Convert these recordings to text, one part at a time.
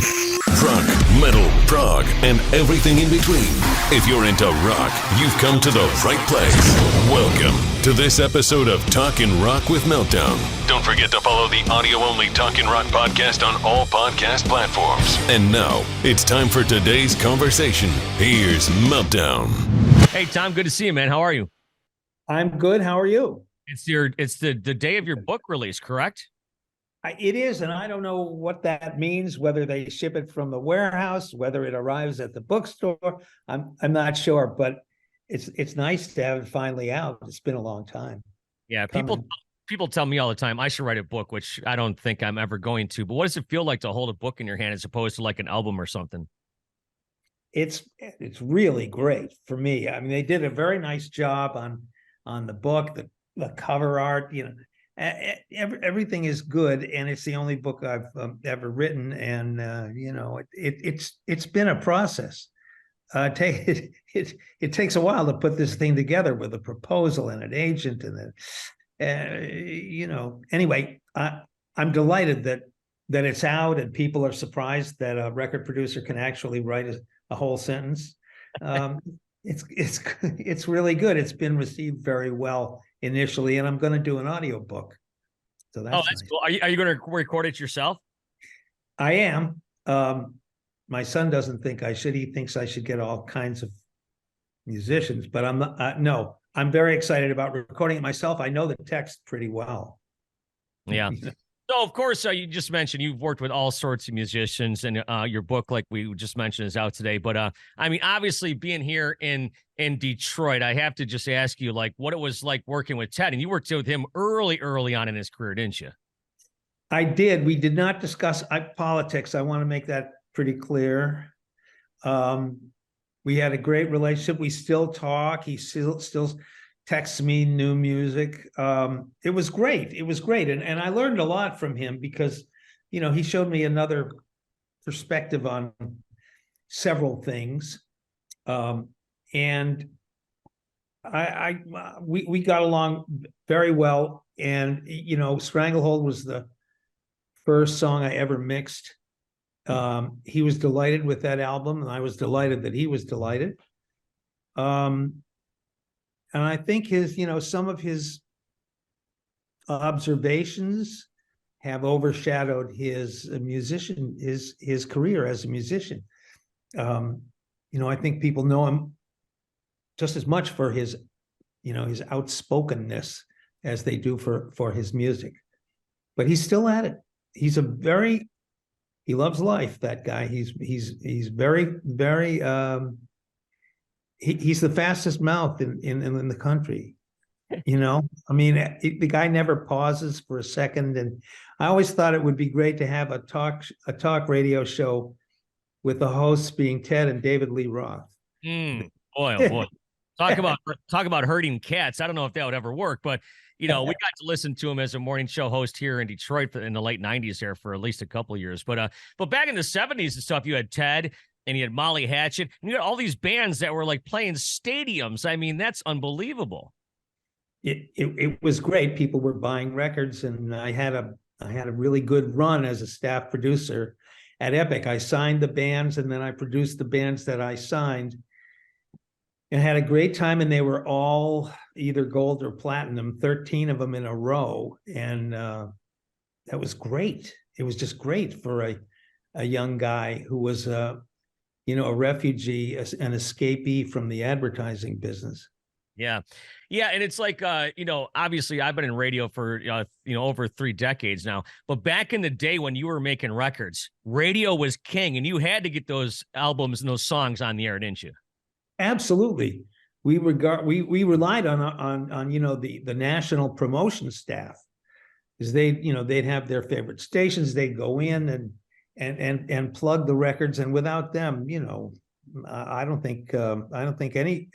Rock, metal, prog, and everything in between. If you're into rock, you've come to the right place. Welcome to this episode of Talkin' Rock with Meltdown. Don't forget to follow the audio-only Talkin' Rock podcast on all podcast platforms. And now, it's time for today's conversation. Here's Meltdown. Hey, Tom, good to see you, man. How are you? I'm good. How are you? It's the day of your book release, correct? It is, and I don't know what that means, whether they ship it from the warehouse, whether it arrives at the bookstore. I'm not sure, but it's nice to have it finally out. It's been a long time. Yeah, people tell me all the time I should write a book, which I don't think I'm ever going to. But what does it feel like to hold a book in your hand as opposed to like an album or something? It's really great for me. I mean, they did a very nice job on the book, the cover art, everything is good, and it's the only book I've ever written, and it's been a process. It takes a while to put this thing together with a proposal and an agent, and then anyway, I'm delighted that it's out and people are surprised that a record producer can actually write a whole sentence. It's really good. It's been received very well initially, and I'm going to do an audiobook. So that's nice. Cool. Are you going to record it yourself? I am. My son doesn't think I should. He thinks I should get all kinds of musicians, but I'm not. No, I'm very excited about recording it myself. I know the text pretty well. Yeah. So, of course, you just mentioned you've worked with all sorts of musicians, and your book, like we just mentioned, is out today. But, I mean, obviously, being here in Detroit, I have to just ask you, like, what it was like working with Ted. And you worked with him early on in his career, didn't you? I did. We did not discuss politics. I want to make that pretty clear. We had a great relationship. We still talk. He still texts me new music. It was great. And I learned a lot from him because, he showed me another perspective on several things. And we got along very well. And, Stranglehold was the first song I ever mixed. He was delighted with that album, and I was delighted that he was delighted. And I think some of his observations have overshadowed his career as a musician. I think people know him just as much for his outspokenness as they do for his music. But he's still at it. He loves life, that guy. He's very, very he's the fastest mouth in the country. I mean, the guy never pauses for a second. And I always thought it would be great to have a talk radio show with the hosts being Ted and David Lee Roth. Boy, oh boy. Talk about herding cats. I don't know if that would ever work, but we got to listen to him as a morning show host here in Detroit in the late 90s there for at least a couple of years. But back in the 70s and stuff, you had Ted and you had Molly Hatchet, and you had all these bands that were like playing stadiums. I mean, that's unbelievable. It was great. People were buying records, and I had a really good run as a staff producer at Epic. I signed the bands, and then I produced the bands that I signed, and had a great time. And they were all either gold or platinum, 13 of them in a row, and that was great. It was just great for a young guy who was a refugee, an escapee from the advertising business. Yeah. Yeah. And it's like, obviously I've been in radio for, over 3 decades now, but back in the day when you were making records, radio was king, and you had to get those albums and those songs on the air, didn't you? Absolutely. We relied on the national promotion staff, because they'd have their favorite stations. They'd go in and plug the records, and without them, I don't think any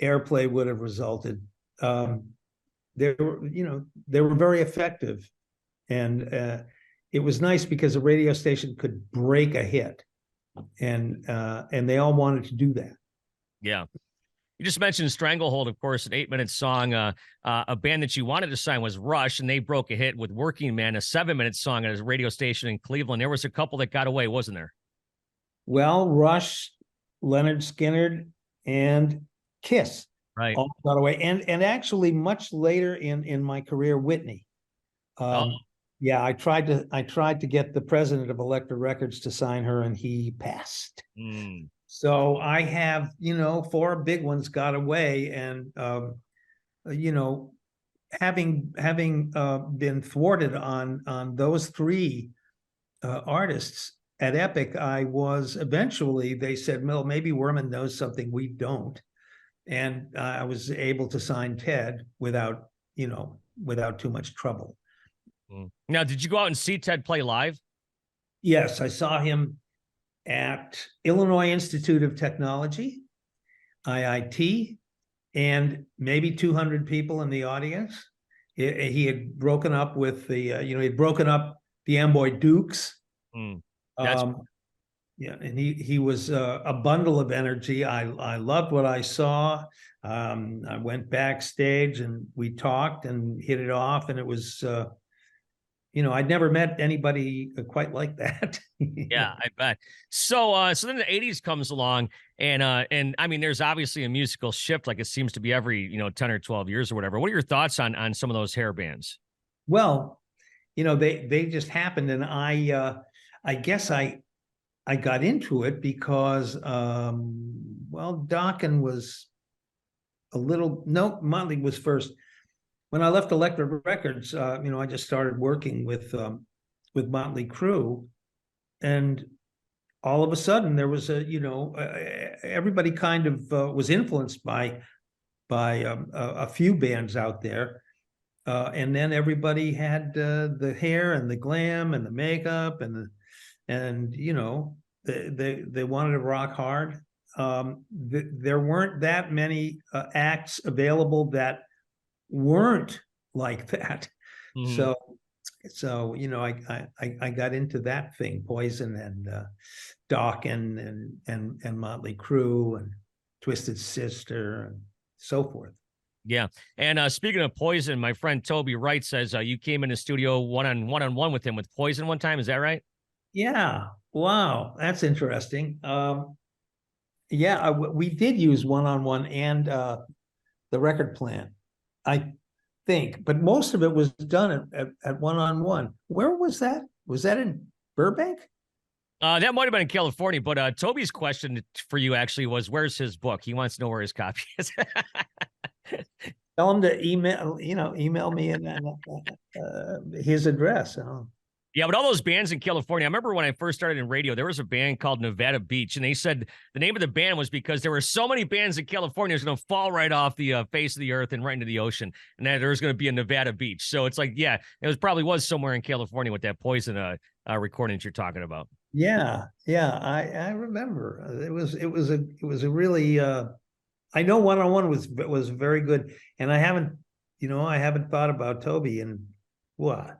airplay would have resulted. They were very effective, and it was nice because a radio station could break a hit, and they all wanted to do that. Yeah. You just mentioned Stranglehold, of course, an 8-minute song. A band that you wanted to sign was Rush, and they broke a hit with Working Man, a 7-minute song at a radio station in Cleveland. There was a couple that got away, wasn't there? Well, Rush, Leonard Skinner, and Kiss Right. all got away. And actually much later in my career, Whitney. Yeah, I tried to get the president of Elektra Records to sign her, and he passed. So I have, 4 big ones got away, and having been thwarted on those 3 artists at Epic, I was eventually, they said, well, maybe Werman knows something we don't, and I was able to sign Ted without too much trouble. Now, did you go out and see Ted play live? Yes, I saw him at Illinois Institute of Technology, IIT, and maybe 200 people in the audience. He had broken up with the, he had broken up the Amboy Dukes. Yeah, and he was a bundle of energy. I loved what I saw. I went backstage and we talked and hit it off, and it was, I'd never met anybody quite like that. Yeah, I bet. So then the 80s comes along, and I mean, there's obviously a musical shift, like it seems to be every 10 or 12 years or whatever. What are your thoughts on some of those hair bands? Well, they just happened, and I guess I got into it because Dokken was Motley was first. When I left Elektra Records, I just started working with Motley Crue, and all of a sudden there was everybody kind of was influenced by a few bands out there, and then everybody had the hair and the glam and the makeup and they wanted to rock hard. There weren't that many acts available that weren't like that. So I got into that thing, Poison and Dokken and Motley Crue and Twisted Sister and so forth. Yeah. And speaking of Poison, my friend Toby Wright says you came in the studio one-on-one with him with Poison one time. Is that right? Yeah. Wow. That's interesting. Yeah, we did use one-on-one and the record plant, I think, but most of it was done at one-on-one. Where was that? Was that in Burbank? That might have been in California, but Toby's question for you actually was, where's his book? He wants to know where his copy is. Tell him to email me his address. Yeah, but all those bands in California, I remember when I first started in radio, there was a band called Nevada Beach, and they said the name of the band was because there were so many bands in California, it was going to fall right off the face of the earth and right into the ocean, and that there was going to be a Nevada Beach. So it's like, yeah, it probably was somewhere in California with that Poison recording that you're talking about. Yeah, I remember. It was a really. I know one-on-one was very good, and I haven't thought about Toby in what,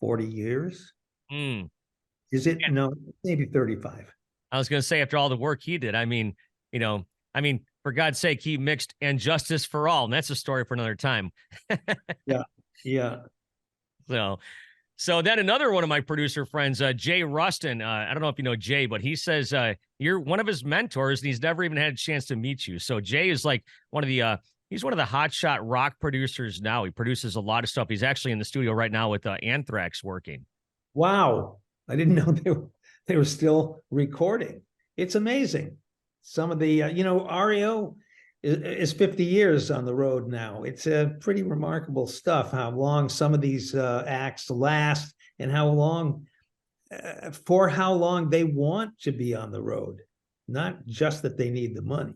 40 years? Is it? No, maybe 35. I was going to say, after all the work he did, I mean, for God's sake, he mixed And Justice for All, and that's a story for another time. Yeah. So then another one of my producer friends, Jay Rustin, I don't know if you know Jay, but he says you're one of his mentors, and he's never even had a chance to meet you. So Jay is like he's one of the hotshot rock producers now. He produces a lot of stuff. He's actually in the studio right now with Anthrax working. Wow. I didn't know they were still recording. It's amazing. Some of the, REO is 50 years on the road now. It's pretty remarkable stuff, how long some of these acts last and how long they want to be on the road, not just that they need the money.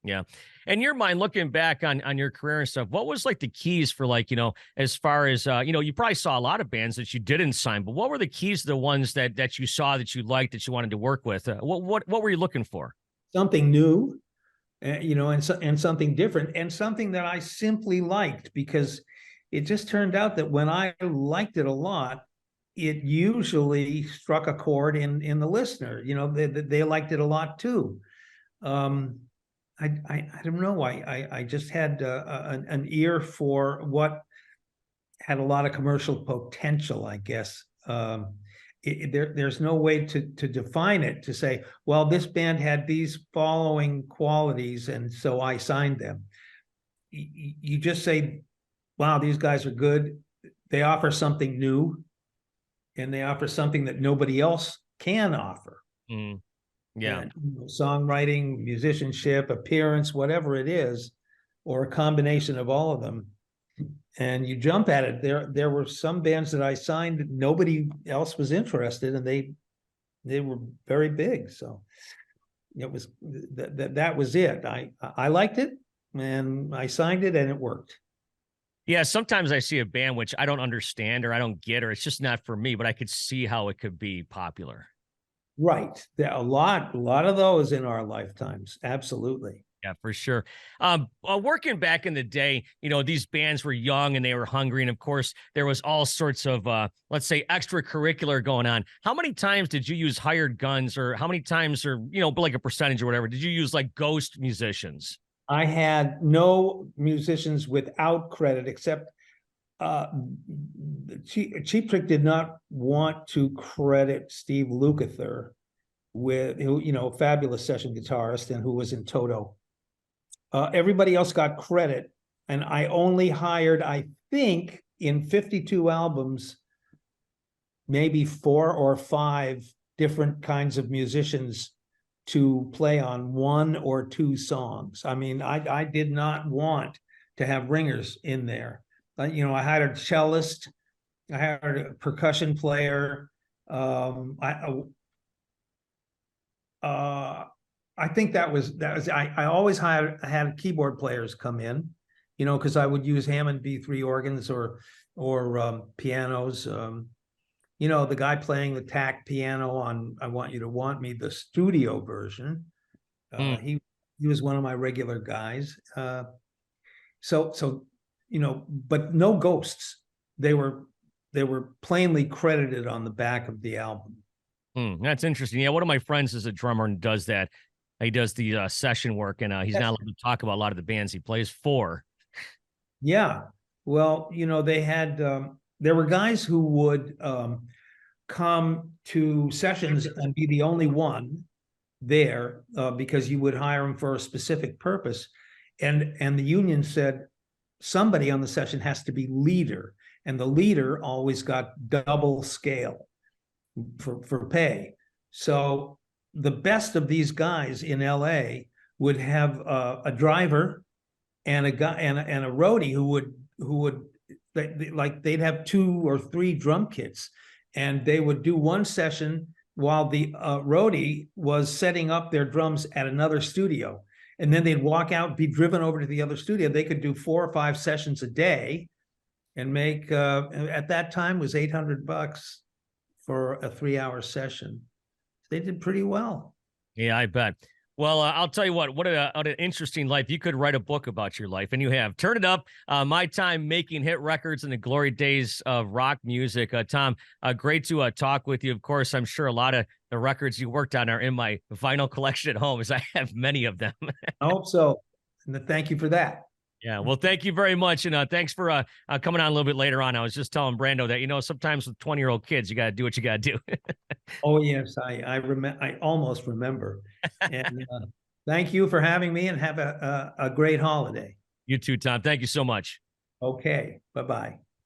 Yeah. In your mind, looking back on your career and stuff, what was like the keys for as far as, you probably saw a lot of bands that you didn't sign, but what were the keys to the ones that you saw that you liked, that you wanted to work with? What were you looking for? Something new, and something different, and something that I simply liked, because it just turned out that when I liked it a lot, it usually struck a chord in the listener. They liked it a lot too. I don't know. I just had an ear for what had a lot of commercial potential, I guess. There's no way to define it, to say, well, this band had these following qualities, and so I signed them. You just say, wow, these guys are good. They offer something new, and they offer something that nobody else can offer. Mm, yeah. And, songwriting, musicianship, appearance, whatever it is, or a combination of all of them. And you jump at it. There were some bands that I signed that nobody else was interested, and they were very big. So it was that was it. I liked it, and I signed it, and it worked. Yeah, sometimes I see a band which I don't understand or I don't get, or it's just not for me, but I could see how it could be popular. Right. There are a lot of those in our lifetimes. Absolutely. Yeah, for sure. Working back in the day, these bands were young and they were hungry. And of course, there was all sorts of, let's say, extracurricular going on. How many times did you use hired guns, or how many times, or, like a percentage or whatever, did you use like ghost musicians? I had no musicians without credit, except Cheap Trick did not want to credit Steve Lukather who, fabulous session guitarist and who was in Toto. Everybody else got credit, and I only hired, I think, in 52 albums, maybe 4 or 5 different kinds of musicians to play on 1 or 2 songs. I mean, I did not want to have ringers in there. I hired a cellist, I hired a percussion player. I think that was I always had keyboard players come in, because I would use Hammond B3 organs or pianos. The guy playing the tack piano on I Want You to Want Me, the studio version. He was one of my regular guys. So but no ghosts. They were plainly credited on the back of the album. That's interesting. Yeah, one of my friends is a drummer and does that. He does the session work, and he's not allowed to talk about a lot of the bands he plays for. Yeah. Well, they had there were guys who would come to sessions and be the only one there because you would hire them for a specific purpose. And the union said somebody on the session has to be leader, and the leader always got double scale for pay. So the best of these guys in LA would have a driver and a guy and a roadie who would they'd have 2 or 3 drum kits, and they would do one session while the roadie was setting up their drums at another studio, and then they'd walk out, be driven over to the other studio. They could do 4 or 5 sessions a day and make at that time was $800 for a 3-hour session. They did pretty well. Yeah, I bet. Well, I'll tell you what an interesting life. You could write a book about your life, and you have. Turn It Up, my time making hit records in the glory days of rock music. Tom, great to talk with you. Of course, I'm sure a lot of the records you worked on are in my vinyl collection at home, as I have many of them. I hope so. And thank you for that. Yeah, well, thank you very much, and thanks for coming on a little bit later on. I was just telling Brando that sometimes with 20-year-old kids, you got to do what you got to do. Oh yes, I remember. I almost remember. And thank you for having me, and have a great holiday. You too, Tom. Thank you so much. Okay, bye-bye.